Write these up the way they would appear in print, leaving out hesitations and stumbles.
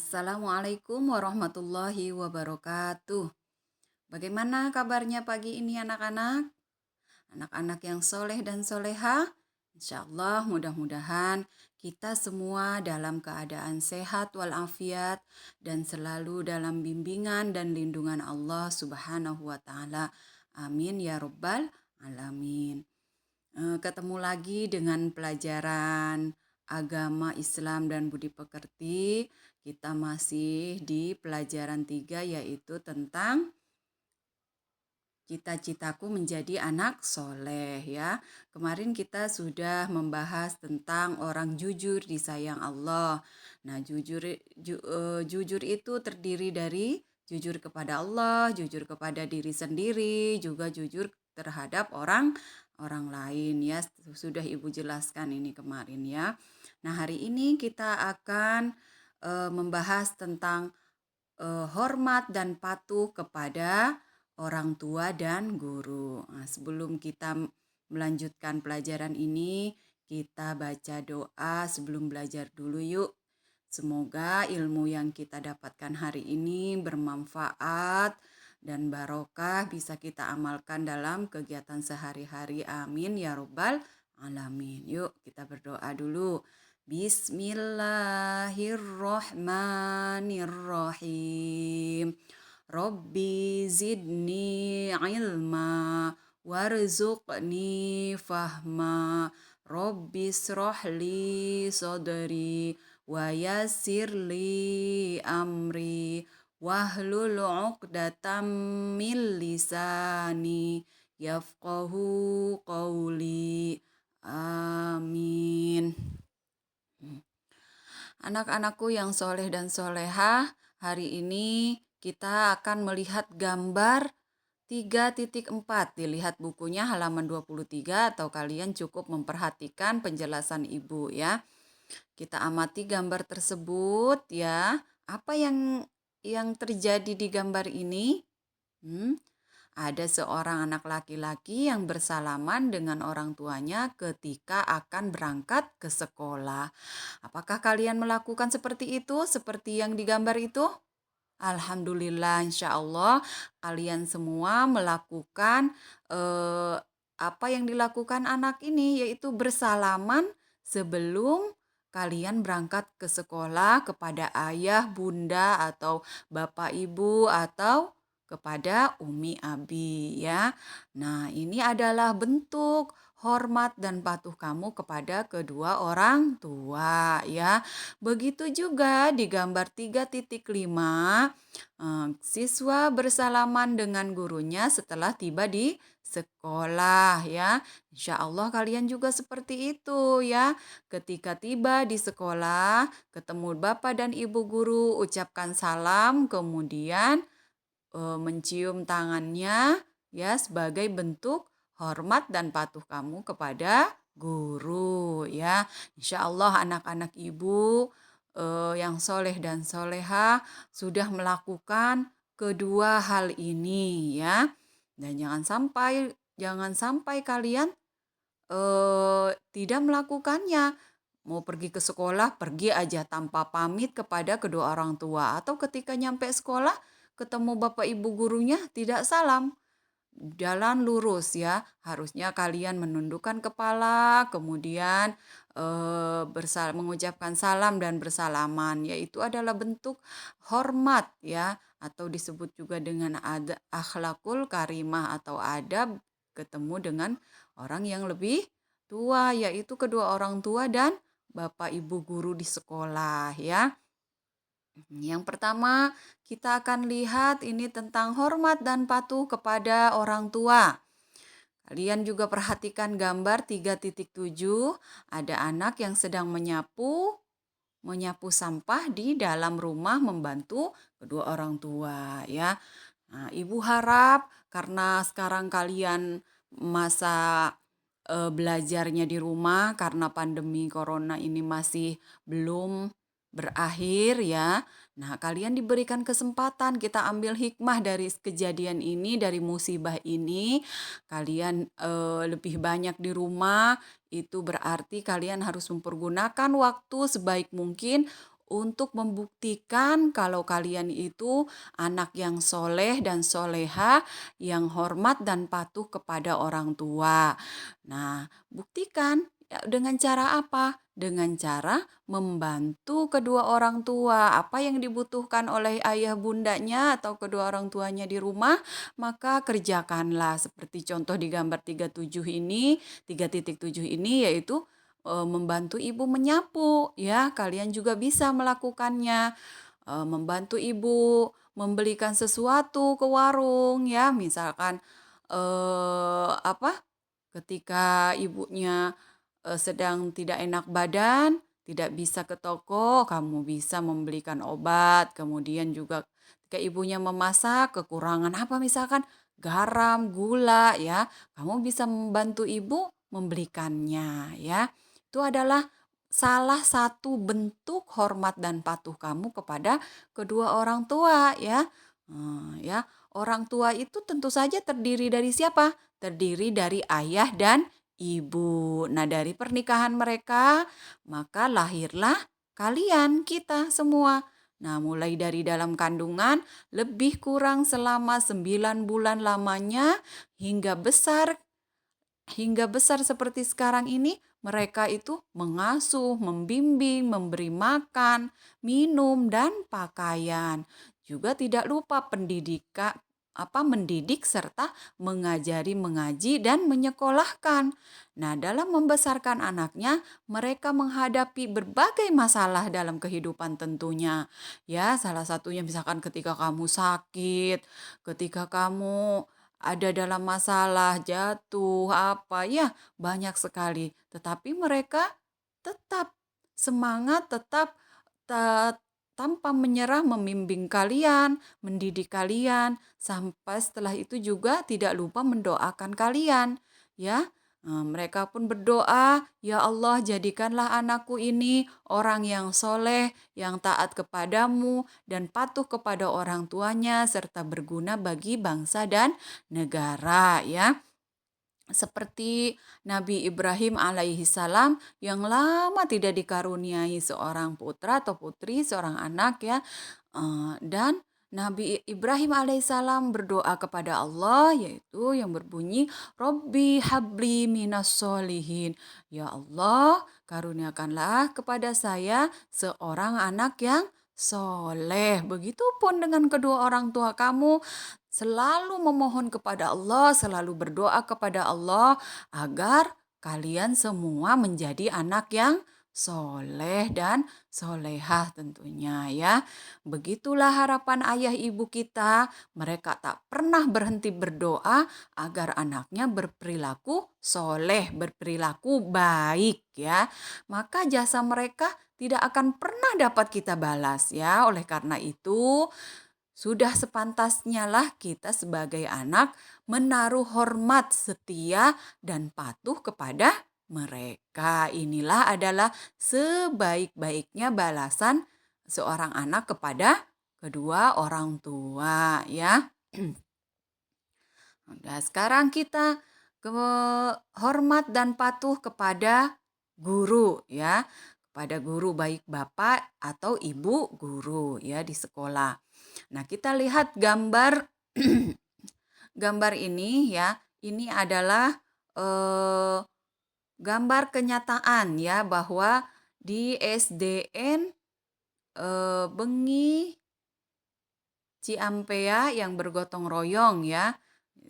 Assalamualaikum warahmatullahi wabarakatuh. Bagaimana kabarnya pagi ini anak-anak? Anak-anak yang soleh dan soleha? Insya Allah mudah-mudahan kita semua dalam keadaan sehat walafiat dan selalu dalam bimbingan dan lindungan Allah Subhanahu wa Ta'ala. Amin ya Rabbal Alamin. Ketemu lagi dengan pelajaran agama Islam dan budi pekerti. Kita masih di pelajaran 3 yaitu tentang cita-citaku menjadi anak soleh ya. Kemarin kita sudah membahas tentang orang jujur disayang Allah. Nah, jujur itu terdiri dari jujur kepada Allah, jujur kepada diri sendiri, juga jujur terhadap orang lain ya. Sudah Ibu jelaskan ini kemarin ya. Nah, hari ini kita akan membahas tentang hormat dan patuh kepada orang tua dan guru. Nah, sebelum kita melanjutkan pelajaran ini, kita baca doa sebelum belajar dulu yuk. Semoga ilmu yang kita dapatkan hari ini bermanfaat dan barokah bisa kita amalkan dalam kegiatan sehari-hari. Amin ya Rabbal Alamin. Yuk kita berdoa dulu. Bismillahirrohmanirrohim. Rabbi zidni ilma warzuqni fahma. Rabbi srohli sodri wa yassirli amri wahlul 'uqdatam min lisani yafqahu qawli. Amin. Anak-anakku yang soleh dan solehah, hari ini kita akan melihat gambar 3.4. Dilihat bukunya halaman 23 atau kalian cukup memperhatikan penjelasan ibu ya. Kita amati gambar tersebut ya. Apa yang terjadi di gambar ini? Ada seorang anak laki-laki yang bersalaman dengan orang tuanya ketika akan berangkat ke sekolah. Apakah kalian melakukan seperti itu, seperti yang digambar itu? Alhamdulillah, insya Allah kalian semua melakukan apa yang dilakukan anak ini, yaitu bersalaman sebelum kalian berangkat ke sekolah kepada ayah, bunda, atau bapak, ibu, atau kepada umi, abi ya. Nah, ini adalah bentuk hormat dan patuh kamu kepada kedua orang tua ya. Begitu juga di gambar 3.5, siswa bersalaman dengan gurunya setelah tiba di sekolah ya. Insya Allah kalian juga seperti itu ya. Ketika tiba di sekolah, ketemu bapak dan ibu guru, ucapkan salam, kemudian mencium tangannya ya sebagai bentuk hormat dan patuh kamu kepada guru ya. Insya Allah anak-anak ibu yang soleh dan soleha sudah melakukan kedua hal ini ya. Dan jangan sampai kalian tidak melakukannya. Mau pergi ke sekolah, pergi aja tanpa pamit kepada kedua orang tua. Atau ketika nyampe sekolah, ketemu bapak ibu gurunya, tidak salam. Jalan lurus ya, harusnya kalian menundukkan kepala, kemudian mengucapkan salam dan bersalaman, yaitu adalah bentuk hormat ya, atau disebut juga dengan akhlakul karimah atau adab ketemu dengan orang yang lebih tua, yaitu kedua orang tua dan bapak ibu guru di sekolah ya. Yang pertama, kita akan lihat ini tentang hormat dan patuh kepada orang tua. Kalian juga perhatikan gambar 3.7, ada anak yang sedang menyapu sampah di dalam rumah membantu kedua orang tua ya. Nah, ibu harap karena sekarang kalian masa belajarnya di rumah karena pandemi corona ini masih belum berakhir ya. Nah, kalian diberikan kesempatan, kita ambil hikmah dari kejadian ini, dari musibah ini. Kalian lebih banyak di rumah, itu berarti kalian harus mempergunakan waktu sebaik mungkin untuk membuktikan kalau kalian itu anak yang soleh dan soleha, yang hormat dan patuh kepada orang tua. Nah, buktikan ya, dengan cara apa? Dengan cara membantu kedua orang tua. Apa yang dibutuhkan oleh ayah bundanya atau kedua orang tuanya di rumah, maka kerjakanlah. Seperti contoh di gambar 37 ini, 3.7 ini yaitu membantu ibu menyapu ya. Kalian juga bisa melakukannya. Membantu ibu membelikan sesuatu ke warung ya, misalkan apa? Ketika ibunya sedang tidak enak badan, tidak bisa ke toko, kamu bisa membelikan obat. Kemudian juga ketika ibunya memasak, kekurangan apa misalkan garam, gula ya, kamu bisa membantu ibu membelikannya ya. Itu adalah salah satu bentuk hormat dan patuh kamu kepada kedua orang tua ya. Ya, orang tua itu tentu saja terdiri dari siapa? Terdiri dari ayah dan ibu. Nah, dari pernikahan mereka, maka lahirlah kalian, kita semua. Nah, mulai dari dalam kandungan, lebih kurang selama 9 bulan lamanya, hingga besar seperti sekarang ini, mereka itu mengasuh, membimbing, memberi makan, minum, dan pakaian. Juga tidak lupa pendidikan, mendidik serta mengajari mengaji dan menyekolahkan. Nah, dalam membesarkan anaknya, mereka menghadapi berbagai masalah dalam kehidupan tentunya. Ya, salah satunya misalkan ketika kamu sakit, ketika kamu ada dalam masalah, jatuh, apa ya, banyak sekali. Tetapi mereka tetap semangat, tetap ta- tanpa menyerah membimbing kalian, mendidik kalian, sampai setelah itu juga tidak lupa mendoakan kalian, ya. Mereka pun berdoa, ya Allah jadikanlah anakku ini orang yang soleh, yang taat kepadamu, dan patuh kepada orang tuanya, serta berguna bagi bangsa dan negara ya. Seperti Nabi Ibrahim alaihi salam yang lama tidak dikaruniai seorang putra atau putri, seorang anak ya. Dan Nabi Ibrahim alaihissalam berdoa kepada Allah yaitu yang berbunyi Robbi habli minas solihin. Ya Allah, karuniakanlah kepada saya seorang anak yang soleh. Begitupun dengan kedua orang tua kamu, selalu memohon kepada Allah, selalu berdoa kepada Allah agar kalian semua menjadi anak yang soleh dan solehah tentunya ya. Begitulah harapan ayah ibu kita. Mereka tak pernah berhenti berdoa agar anaknya berperilaku soleh, berperilaku baik ya. Maka jasa mereka tidak akan pernah dapat kita balas ya. Oleh karena itu, sudah sepantasnya lah kita sebagai anak menaruh hormat, setia, dan patuh kepada mereka. Inilah adalah sebaik-baiknya balasan seorang anak kepada kedua orang tua ya. Nah, sekarang kita ke hormat dan patuh kepada guru ya. Kepada guru baik bapak atau ibu guru ya di sekolah. Nah, kita lihat gambar gambar ini ya. Ini adalah gambar kenyataan ya bahwa di SDN Bengi Ciampea yang bergotong royong ya.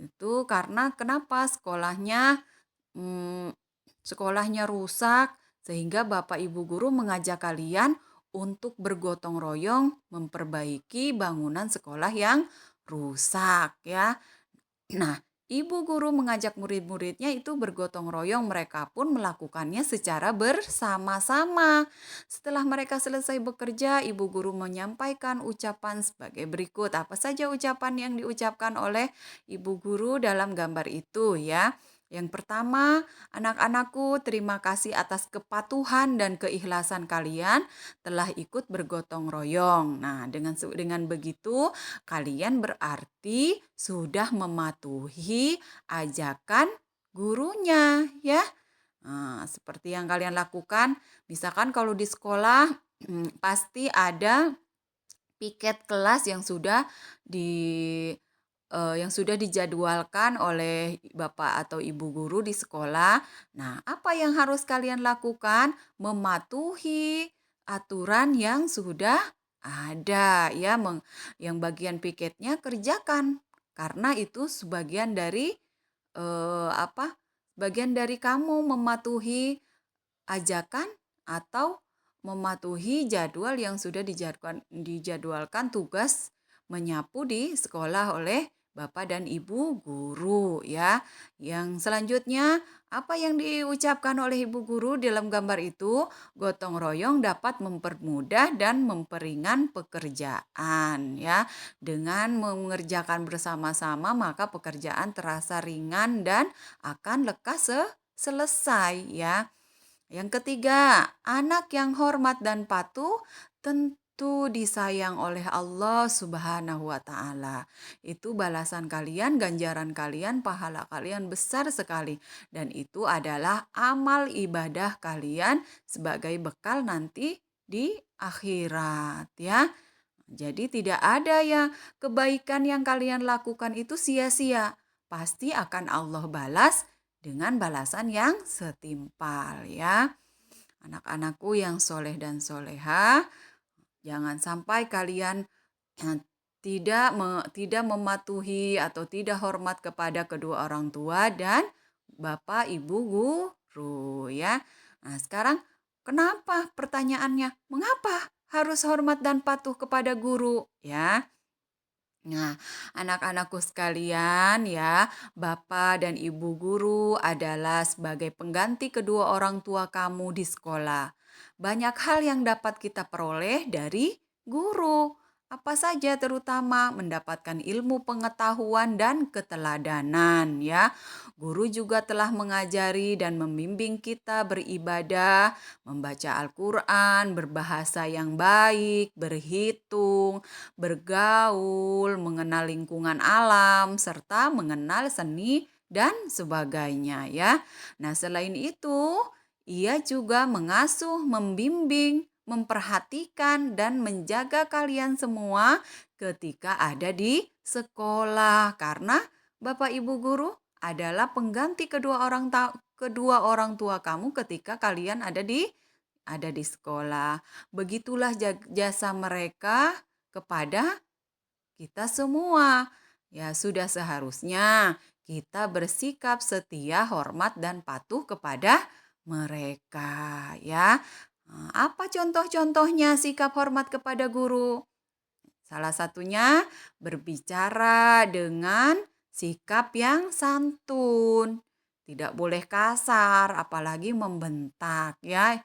Itu karena kenapa mm, sekolahnya rusak sehingga Bapak Ibu guru mengajak kalian untuk bergotong royong memperbaiki bangunan sekolah yang rusak ya. Nah, ibu guru mengajak murid-muridnya itu bergotong royong, mereka pun melakukannya secara bersama-sama. Setelah mereka selesai bekerja, ibu guru menyampaikan ucapan sebagai berikut. Apa saja ucapan yang diucapkan oleh ibu guru dalam gambar itu ya? Yang pertama, anak-anakku, terima kasih atas kepatuhan dan keikhlasan kalian telah ikut bergotong royong. Nah, dengan begitu kalian berarti sudah mematuhi ajakan gurunya ya. Nah, seperti yang kalian lakukan, misalkan kalau di sekolah pasti ada piket kelas di yang sudah dijadwalkan oleh bapak atau ibu guru di sekolah. Nah, apa yang harus kalian lakukan? Mematuhi aturan yang sudah ada, ya. Yang bagian piketnya kerjakan, karena itu sebagian dari apa? Bagian dari kamu mematuhi ajakan atau mematuhi jadwal yang sudah dijadwalkan tugas menyapu di sekolah oleh Bapak dan Ibu guru, ya. Yang selanjutnya, apa yang diucapkan oleh Ibu guru dalam gambar itu? Gotong royong dapat mempermudah dan memperingan pekerjaan, ya. Dengan mengerjakan bersama-sama maka pekerjaan terasa ringan dan akan lekas selesai, ya. Yang ketiga, anak yang hormat dan patuh tentu disayang oleh Allah Subhanahu wa Ta'ala. Itu balasan kalian, ganjaran kalian, pahala kalian besar sekali, dan itu adalah amal ibadah kalian sebagai bekal nanti di akhirat, ya. Jadi tidak ada ya kebaikan yang kalian lakukan itu sia-sia. Pasti akan Allah balas dengan balasan yang setimpal, ya. Anak-anakku yang soleh dan soleha, jangan sampai kalian eh, tidak mematuhi atau tidak hormat kepada kedua orang tua dan bapak ibu guru, ya. Nah, sekarang kenapa pertanyaannya? Mengapa harus hormat dan patuh kepada guru, ya? Nah, anak-anakku sekalian, ya, Bapak dan Ibu guru adalah sebagai pengganti kedua orang tua kamu di sekolah. Banyak hal yang dapat kita peroleh dari guru. Apa saja, terutama mendapatkan ilmu pengetahuan dan keteladanan, ya. Guru juga telah mengajari dan membimbing kita beribadah, membaca Al-Qur'an, berbahasa yang baik, berhitung, bergaul, mengenal lingkungan alam, serta mengenal seni dan sebagainya, ya. Nah, selain itu, ia juga mengasuh, membimbing, memperhatikan dan menjaga kalian semua ketika ada di sekolah, karena Bapak Ibu guru adalah pengganti kedua orang tua kamu ketika kalian ada di sekolah. Begitulah jasa mereka kepada kita semua. Ya, sudah seharusnya kita bersikap setia, hormat, dan patuh kepada mereka, ya. Apa contoh-contohnya sikap hormat kepada guru? Salah satunya berbicara dengan sikap yang santun. Tidak boleh kasar, apalagi membentak, ya.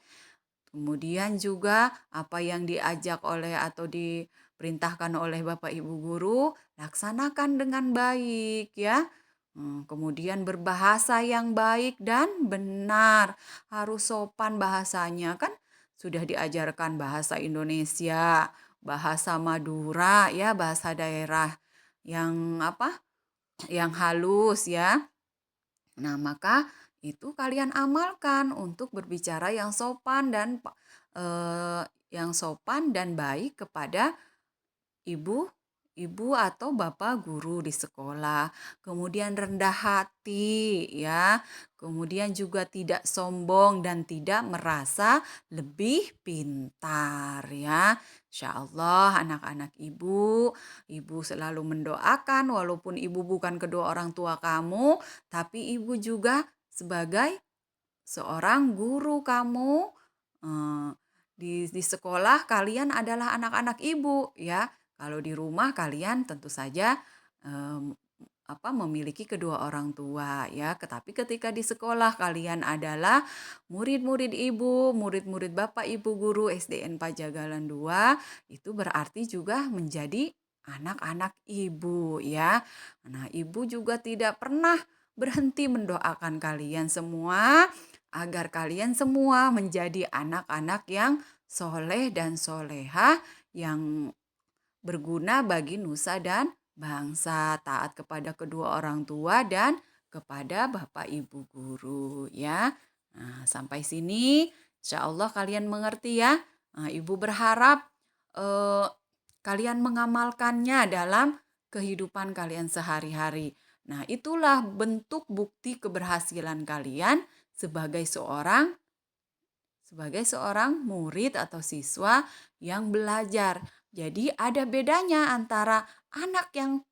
Kemudian juga apa yang diajak oleh atau diperintahkan oleh Bapak Ibu guru, laksanakan dengan baik, ya. Kemudian berbahasa yang baik dan benar. Harus sopan bahasanya, kan sudah diajarkan bahasa Indonesia, bahasa Madura, ya, bahasa daerah yang apa? Yang halus, ya. Nah, maka itu kalian amalkan untuk berbicara yang sopan dan baik kepada ibu ibu atau bapak guru di sekolah. Kemudian rendah hati, ya. Kemudian juga tidak sombong dan tidak merasa lebih pintar, ya. Insya Allah anak-anak ibu selalu mendoakan walaupun ibu bukan kedua orang tua kamu, tapi ibu juga sebagai seorang guru kamu. eh, di sekolah kalian adalah anak-anak ibu, ya. Kalau di rumah kalian tentu saja em, memiliki kedua orang tua, ya. Tetapi ketika di sekolah kalian adalah murid-murid ibu, murid-murid bapak ibu guru SDN Pajagalan 2, itu berarti juga menjadi anak-anak ibu, ya. Nah, ibu juga tidak pernah berhenti mendoakan kalian semua agar kalian semua menjadi anak-anak yang soleh dan soleha, yang berguna bagi nusa dan bangsa, taat kepada kedua orang tua dan kepada bapak ibu guru, ya. Nah, sampai sini insya Allah kalian mengerti, ya. Nah, Ibu berharap eh, kalian mengamalkannya dalam kehidupan kalian sehari-hari. Nah, itulah bentuk bukti keberhasilan kalian sebagai seorang murid atau siswa yang belajar. Jadi ada bedanya antara anak yang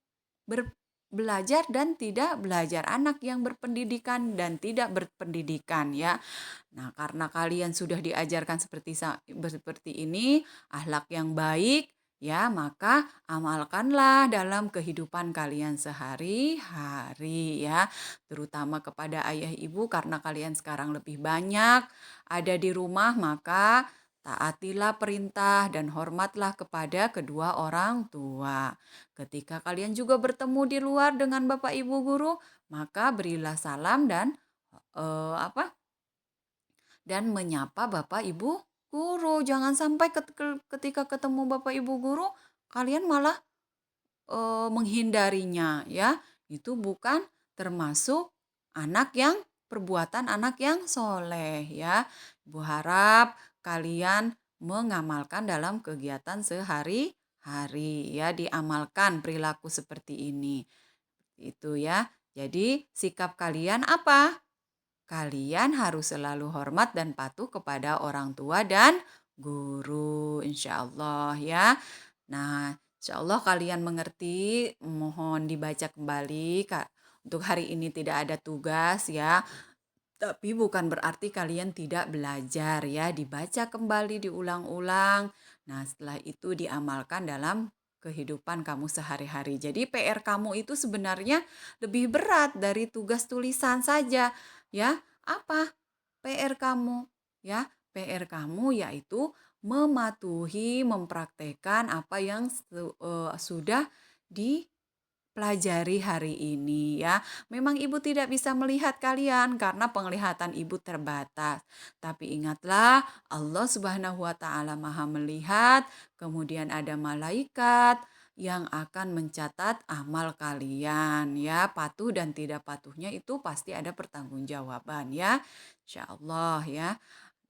belajar dan tidak belajar, anak yang berpendidikan dan tidak berpendidikan ya. Nah, karena kalian sudah diajarkan seperti ini, akhlak yang baik, ya, maka amalkanlah dalam kehidupan kalian sehari-hari ya. Terutama kepada ayah ibu karena kalian sekarang lebih banyak ada di rumah, maka taatilah perintah dan hormatlah kepada kedua orang tua. Ketika kalian juga bertemu di luar dengan Bapak Ibu guru, maka berilah salam dan eh, apa? dan menyapa Bapak Ibu guru. Jangan sampai ketika ketemu Bapak Ibu guru kalian malah menghindarinya ya. Itu bukan termasuk perbuatan anak yang soleh ya. Ibu harap kalian mengamalkan dalam kegiatan sehari-hari ya, diamalkan perilaku seperti ini. Itu ya. Jadi sikap kalian apa? Kalian harus selalu hormat dan patuh kepada orang tua dan guru, insya Allah ya. Nah, insya Allah kalian mengerti. Mohon dibaca kembali, Kak. Untuk hari ini tidak ada tugas ya. Tapi bukan berarti kalian tidak belajar ya. Dibaca kembali, diulang-ulang. Nah, setelah itu diamalkan dalam kehidupan kamu sehari-hari. Jadi PR kamu itu sebenarnya lebih berat dari tugas tulisan saja ya. Apa PR kamu? Ya, PR kamu yaitu mematuhi, mempraktekkan apa yang sudah dipelajari hari ini ya. Memang ibu tidak bisa melihat kalian karena penglihatan ibu terbatas. Tapi ingatlah Allah Subhanahu wa taala Maha melihat, kemudian ada malaikat yang akan mencatat amal kalian ya. Patuh dan tidak patuhnya itu pasti ada pertanggungjawaban ya. Insyaallah ya.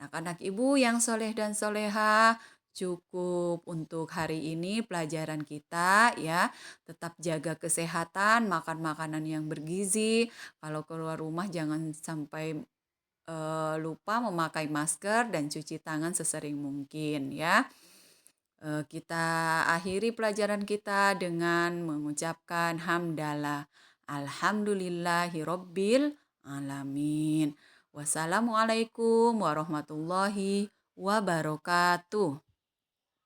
Anak-anak ibu yang soleh dan soleha, cukup untuk hari ini pelajaran kita ya. Tetap jaga kesehatan, makan makanan yang bergizi. Kalau keluar rumah jangan sampai lupa memakai masker dan cuci tangan sesering mungkin ya. Kita akhiri pelajaran kita dengan mengucapkan hamdalah. Alhamdulillahirobbil alamin. Wassalamualaikum warahmatullahi wabarakatuh.